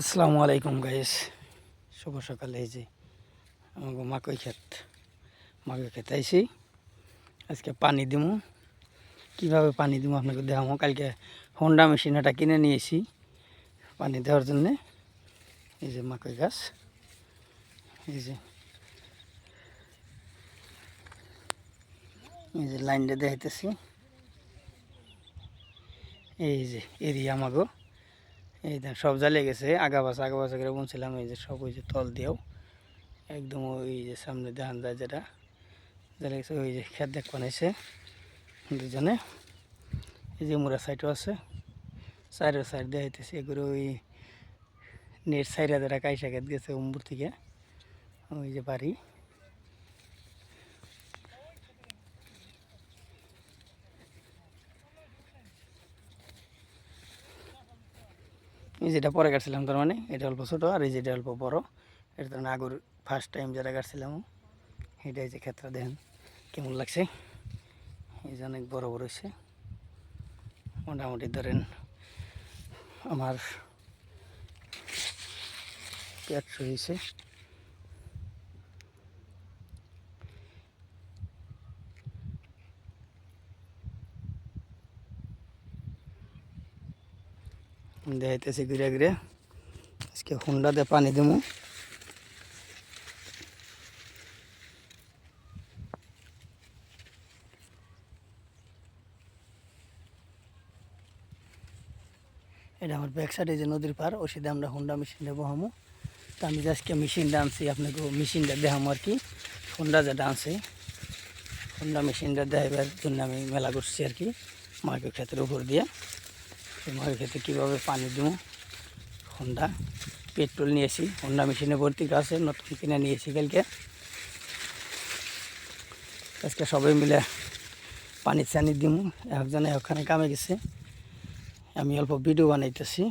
আসসালামু আলাইকুম গাইস, শুভ সকালে। এই যে আমাকে মাকই খেত আইছি। আজকে পানি দিমু, কীভাবে পানি দিমু আপনাকে দেখাবো। কালকে হোন্ডা মেশিন এটা কিনে নিয়েছি পানি দেওয়ার জন্যে। এই যে মাকই গাছ, এই যে লাইনটা দেখাইতেছি। এই যে এরিয়া আমাগো, এই দেখ সব জ্বালিয়ে গেছে। আগা বাসা করে বলছিলাম। এই যে সব ওই যে তল দিয়েও একদম ওই যে সামনে দেখান যায় যেটা জ্বালিয়ে গেছে। ওই যে খেত দেখ বানাইছে দুজনে। এই যে মোরা সাইডও আছে, সাইড দেখাইতেছি। এগুলো ওই নেট সাইডে যারা কাইসা খেত গেছে উম্বুর থেকে। ওই যে বাড়ি, এই যেটা পরে কাটছিলাম, তার মানে এটা অল্প ছোটো আর এই যেটা অল্প বড়। এটা তার মানে আগর ফার্স্ট টাইম যারা কাটছিলাম এটা। এই যে ক্ষেতটা দেখেন কেমন লাগছে। এই যে অনেক বড় বড় হয়েছে, মোটামুটি ধরেন আমার পেট হয়েছে। দেখাইতেছি ঘুরে ঘুরে। আজকে হোন্ডা দিয়ে পানি দেবো। এটা আমার ব্যাক সাইডে যে নদীর পার, ওই সাথে আমরা হোন্ডা মেশিনটা বহামো। তো আমি আজকে মেশিনটা আনছি আপনাকে, মেশিনটা দেখামো আর কি। হোন্ডা যেটা আনছে, হোন্ডা মেশিনটা দেখাবার জন্য আমি মেলা করছি আর কি। মার্কেট ক্ষেতের উপর দিয়ে মার্কেট ক্ষেত্রে কীভাবে পানি দেবো। হোন্ডা পেট্রোল নিয়েছি, হোন্ডা মেশিনে ভর্তি আছে, নতুন কিনে নিয়েছি কালকে। আজকে সবাই মিলে পানি চানি দিব। একজনে ওখানে কামে গেছে, আমি অল্প ভিডিও বানাইতেছি।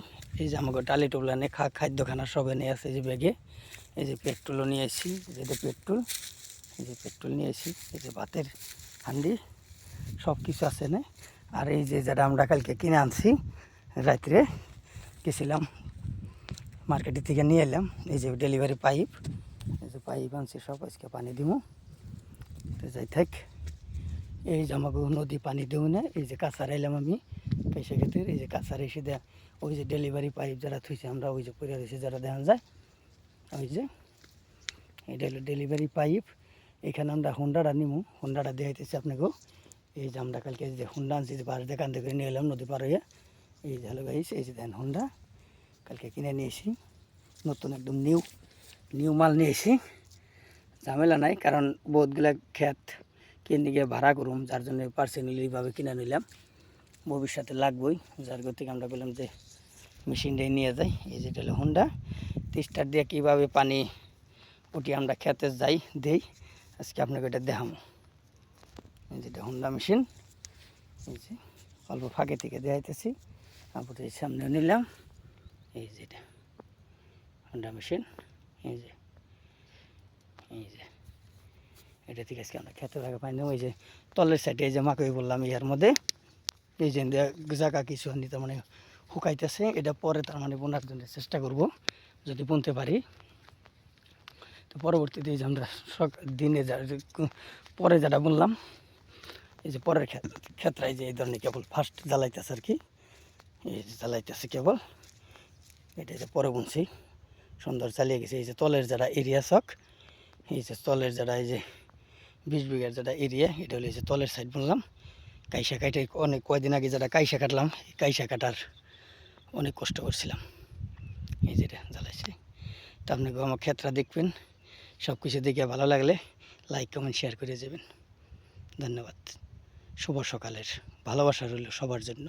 এই যে আমাকে টালি টোপলানে খাদ্যখানা সব এনে আছে যে ব্যাগে। এই যে পেট্রোলও নিয়ে আসি, যেটা পেট্রোল, এই যে পেট্রোল নিয়ে আসি। এই যে ভাতের হান্ডি সব কিছু আছে না। আর এই যে যেটা আমরা কালকে কিনে আনছি, রাত্রে গেছিলাম মার্কেটের থেকে নিয়ে এলাম। এই যে ডেলিভারি পাইপ, এই যে পাইপ আনছি সব। আজকে পানি দিব তো যাই থাক। এই যে আমাকে নদী পানি দেবো না। এই যে কাছার এলাম আমি কাইসা ক্ষেতের। এই যে কাছার এসে দেয় ওই যে ডেলিভারি পাইপ যারা থুইছে আমরা, ওই যে পরে রয়েছে যারা দেখা যায়। ওই যে এটা হলো ডেলিভারি পাইপ। এখানে আমরা হোন্ডাটা নিমু, হোন্ডাটা দেখাইতেছি আপনাকেও। এই যে আমরা কালকে যে হোন্ডা আনছি, যে পাশ দেখান থেকে নিয়ে এলাম নদী পার হয়ে। এই যে হ্যালো গাইস, এই যে দেন হোন্ডা কালকে কিনে নিয়েছি, নতুন একদম নিউ মাল নিয়েছি। ঝামেলা নাই, কারণ বহুতগুলা ক্ষেত কিনে গিয়ে ভাড়া করুম, যার জন্য পার্সোনালিভাবে কিনে নিলাম। ভবিষ্যতে লাগবই, যার গতিকে আমরা বললাম যে মেশিনটাই নিয়ে যাই। এই যেটা হলো হোন্ডা। স্টার দিয়ে কীভাবে পানি উঠি আমরা খেতে যাই দেই, আজকে আপনাকে এটা দেখাবো। এই যেটা হোন্ডা মেশিন, এই যে অল্প ফাঁকে থেকে দেখাইতেছি। তারপরে এই সামনে নিলাম। এই যেটা হোন্ডা মেশিন, এই যে এটা থেকে আজকে আমরা খেতে থাকা পাই না। ওই যে তলের সাইডে এই যে মাকই বললাম ইয়ার মধ্যে, এই যে জায়গা কিছু তার মানে শুকাইতেছে। এটা পরে তার মানে বোনার জন্য চেষ্টা করব, যদি বুনতে পারি। তো পরবর্তীতে এই যে আমরা দিনে পরে যেটা বললাম, এই যে পরের ক্ষেত্রে এই যে এই ধরনের কেবল ফার্স্ট জ্বালাইতেছে আর কি। এই যে জ্বালাইতেছে কেবল, এটা যে পরে বুনছি সুন্দর চালিয়ে গেছে। এই যে তলের যারা এরিয়া শখ, এই যে তলের যারা এই যে 20 বিঘার যেটা এরিয়া, এটা হলো এই যে তলের সাইড বললাম। কাইসা কাটাই অনেক কয়দিন আগে যারা কাইসা কাটলাম, কাইসা কাটার অনেক কষ্ট করছিলাম। এই যেটা জ্বালাইছি। তো আপনাকে আমার ক্ষেত্রে দেখবেন, সব কিছু দেখে ভালো লাগলে লাইক কমেন্ট শেয়ার করে যাবেন। ধন্যবাদ। শুভ সকালের ভালোবাসা রইল সবার জন্য।